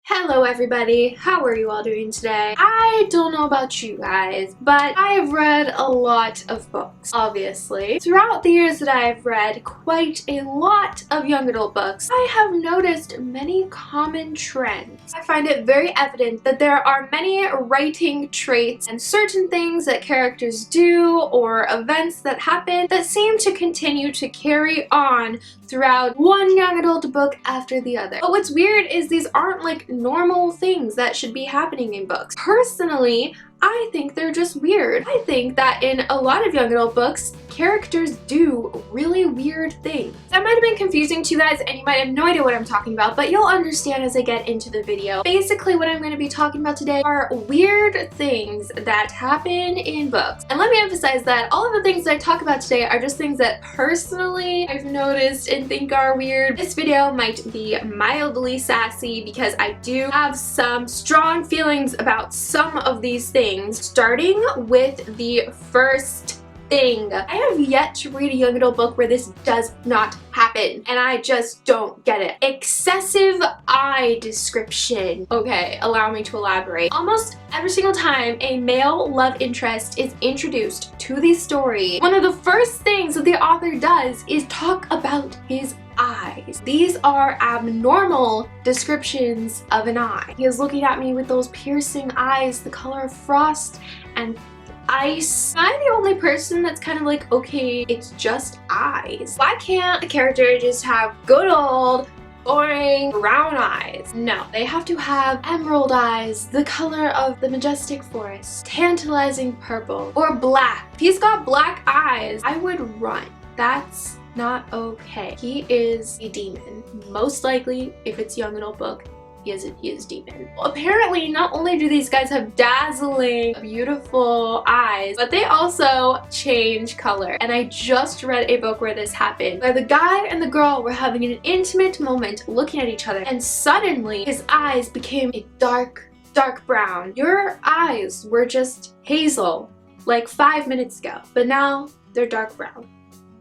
Hello everybody, how are you all doing today? I don't know about you guys, but I've read a lot of books, obviously. Throughout the years that I've read quite a lot of young adult books, I have noticed many common trends. I find it very evident that there are many writing traits and certain things that characters do or events that happen that seem to continue to carry on throughout one young adult book after the other. But what's weird is these aren't like normal things that should be happening in books. Personally, I think they're just weird. I think that in a lot of young adult books, characters do really weird things. That might have been confusing to you guys and you might have no idea what I'm talking about, but you'll understand as I get into the video. Basically, what I'm going to be talking about today are weird things that happen in books. And let me emphasize that all of the things that I talk about today are just things that personally I've noticed and think are weird. This video might be mildly sassy because I do have some strong feelings about some of these things. Starting with the first thing. I have yet to read a young adult book where this does not happen, and I just don't get it. Excessive eye description. Okay, allow me to elaborate. Almost every single time a male love interest is introduced to the story, one of the first things that the author does is talk about his eyes. These are abnormal descriptions of an eye. He is looking at me with those piercing eyes, the color of frost and ice. Am I the only person that's kind of like, okay, it's just eyes? Why can't the character just have good old boring brown eyes? No, they have to have emerald eyes, the color of the majestic forest, tantalizing purple, or black. If he's got black eyes, I would run. That's not okay. He is a demon. Most likely, if it's a young adult book, he is a demon. Well, apparently, not only do these guys have dazzling, beautiful eyes, but they also change color. And I just read a book where this happened, where the guy and the girl were having an intimate moment looking at each other, and suddenly his eyes became a dark brown. Your eyes were just hazel like 5 minutes ago, but now they're dark brown.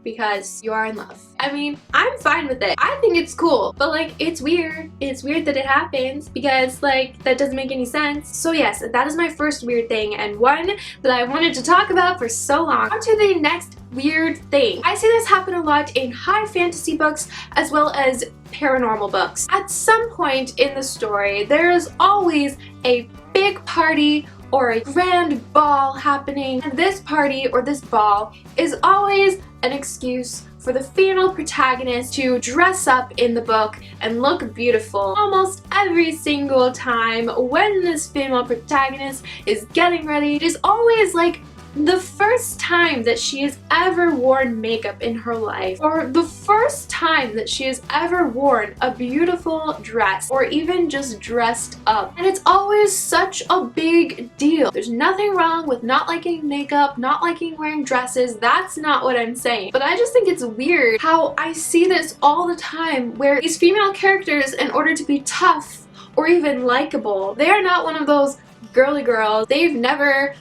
Because you are in love. I mean, I'm fine with it. I think it's cool, but like, it's weird. It's weird that it happens because like, that doesn't make any sense. So yes, that is my first weird thing and one that I wanted to talk about for so long. On to the next weird thing. I see this happen a lot in high fantasy books as well as paranormal books. At some point in the story, there is always a big party or a grand ball happening, and this party or this ball is always an excuse for the female protagonist to dress up in the book and look beautiful. Almost every single time when this female protagonist is getting ready, it is always like the first time that she has ever worn makeup in her life, or the first time that she has ever worn a beautiful dress, or even just dressed up. And it's always such a big deal. There's nothing wrong with not liking makeup, not liking wearing dresses. That's not what I'm saying. But I just think it's weird how I see this all the time where these female characters, in order to be tough or even likable, they are not one of those girly girls. They've never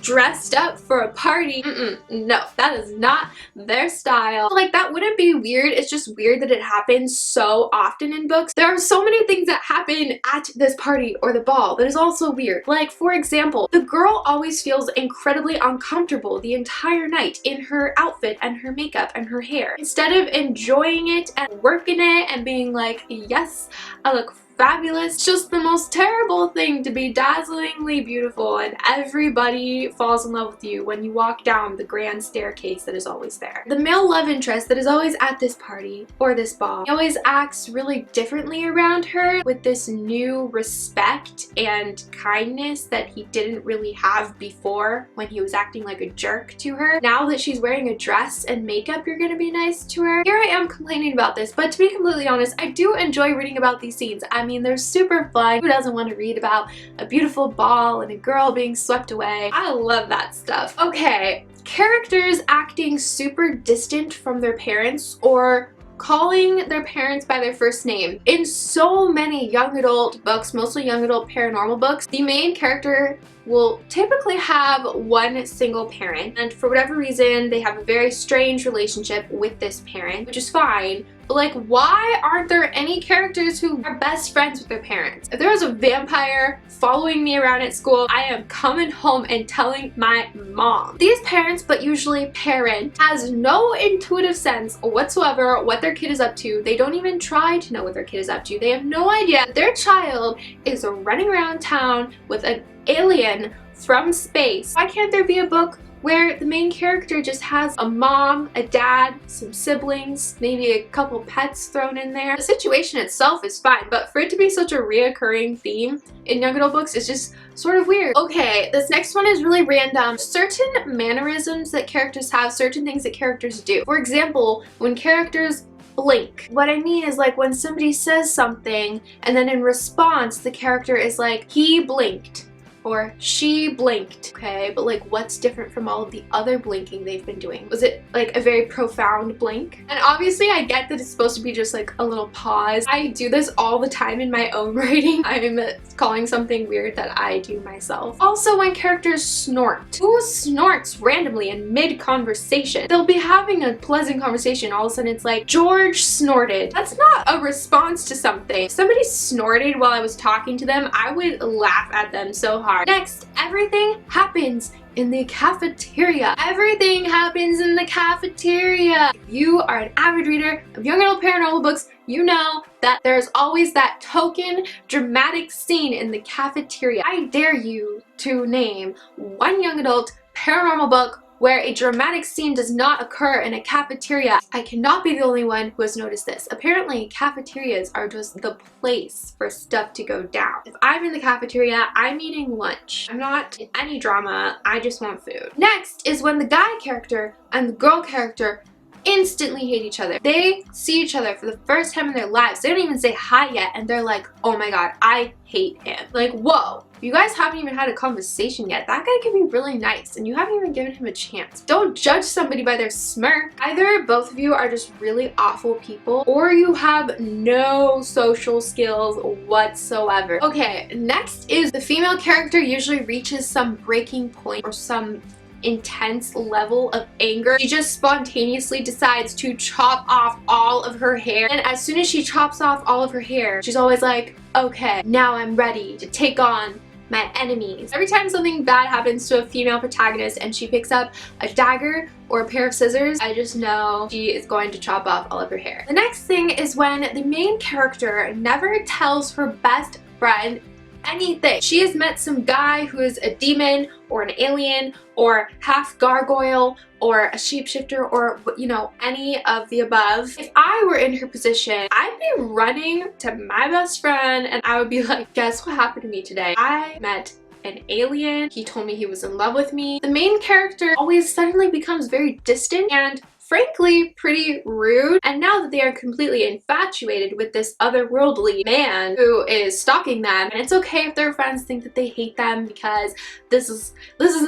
dressed up for a party. No, that is not their style. Like, that wouldn't be weird. It's just weird that it happens so often in books. There are so many things that happen at this party or the ball that is also weird. Like, for example, the girl always feels incredibly uncomfortable the entire night in her outfit and her makeup and her hair. Instead of enjoying it and working it and being like, yes, I look fabulous. It's just the most terrible thing to be dazzlingly beautiful and everybody falls in love with you when you walk down the grand staircase that is always there. The male love interest that is always at this party or this ball, he always acts really differently around her with this new respect and kindness that he didn't really have before when he was acting like a jerk to her. Now that she's wearing a dress and makeup, you're gonna be nice to her. Here I am complaining about this, but to be completely honest, I do enjoy reading about these scenes. I mean, they're super fun. Who doesn't want to read about a beautiful ball and a girl being swept away? I love that stuff. Okay, characters acting super distant from their parents or calling their parents by their first name. In so many young adult books, mostly young adult paranormal books, the main character will typically have one single parent, and for whatever reason they have a very strange relationship with this parent, which is fine, Like, why aren't there any characters who are best friends with their parents? If there was a vampire following me around at school, I am coming home and telling my mom. These parents, but usually parent, has no intuitive sense whatsoever what their kid is up to. They don't even try to know what their kid is up to. They have no idea their child is running around town with an alien from space. Why can't there be a book where the main character just has a mom, a dad, some siblings, maybe a couple pets thrown in there? The situation itself is fine, but for it to be such a reoccurring theme in young adult books is just sort of weird. Okay, this next one is really random. Certain mannerisms that characters have, certain things that characters do. For example, when characters blink. What I mean is, like, when somebody says something and then in response the character is like, he blinked or she blinked. Okay, but like, what's different from all of the other blinking they've been doing? Was it like a very profound blink? And obviously I get that it's supposed to be just like a little pause. I do this all the time in my own writing. I'm calling something weird that I do myself. Also, when characters snort. Who snorts randomly in mid-conversation? They'll be having a pleasant conversation, all of a sudden it's like, George snorted. That's not a response to something. If somebody snorted while I was talking to them, I would laugh at them so hard. Next, everything happens in the cafeteria. Everything happens in the cafeteria. If you are an avid reader of young adult paranormal books, you know that there's always that token dramatic scene in the cafeteria. I dare you to name one young adult paranormal book where a dramatic scene does not occur in a cafeteria. I cannot be the only one who has noticed this. Apparently, cafeterias are just the place for stuff to go down. If I'm in the cafeteria, I'm eating lunch. I'm not in any drama, I just want food. Next is when the guy character and the girl character instantly hate each other. They see each other for the first time in their lives. They don't even say hi yet and they're like, oh my god, I hate him. Like, whoa. You guys haven't even had a conversation yet. That guy can be really nice and you haven't even given him a chance. Don't judge somebody by their smirk. Either both of you are just really awful people or you have no social skills whatsoever. Okay, next is the female character usually reaches some breaking point or some intense level of anger. She just spontaneously decides to chop off all of her hair, and as soon as she chops off all of her hair, she's always like, okay, now I'm ready to take on my enemies. Every time something bad happens to a female protagonist and she picks up a dagger or a pair of scissors, I just know she is going to chop off all of her hair. The next thing is when the main character never tells her best friend anything. She has met some guy who is a demon or an alien or half gargoyle or a shapeshifter or, you know, any of the above. If I were in her position, I'd be running to my best friend and I would be like, guess what happened to me today? I met an alien. He told me he was in love with me. The main character always suddenly becomes very distant and frankly pretty rude, and now that they are completely infatuated with this otherworldly man who is stalking them, and it's okay if their friends think that they hate them because this is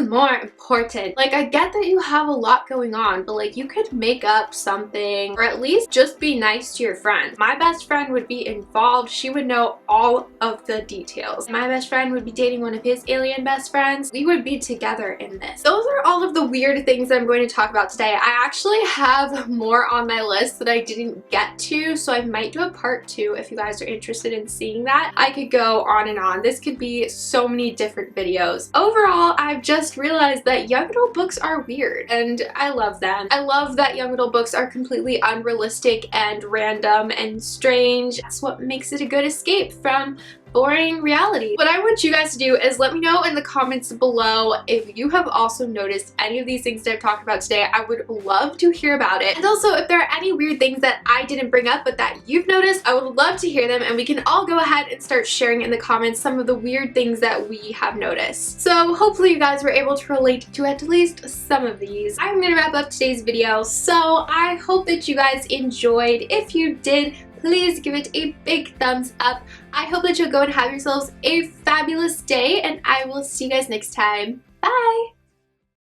more important. Like, I get that you have a lot going on, but like, you could make up something or at least just be nice to your friends. My best friend would be involved. She would know all of the details. My best friend would be dating one of his alien best friends. We would be together in this. Those are all of the weird things that I'm going to talk about today. I actually have more on my list that I didn't get to, so I might do a part 2 if you guys are interested in seeing that. I could go on and on. This could be so many different videos. Overall, I've just realized that young adult books are weird and I love them. I love that young adult books are completely unrealistic and random and strange. That's what makes it a good escape from boring reality. What I want you guys to do is let me know in the comments below if you have also noticed any of these things that I've talked about today. I would love to hear about it. And also, if there are any weird things that I didn't bring up but that you've noticed, I would love to hear them and we can all go ahead and start sharing in the comments some of the weird things that we have noticed. So hopefully you guys were able to relate to at least some of these. I'm gonna wrap up today's video, so I hope that you guys enjoyed. If you did, please give it a big thumbs up. I hope that you'll go and have yourselves a fabulous day, and I will see you guys next time. Bye!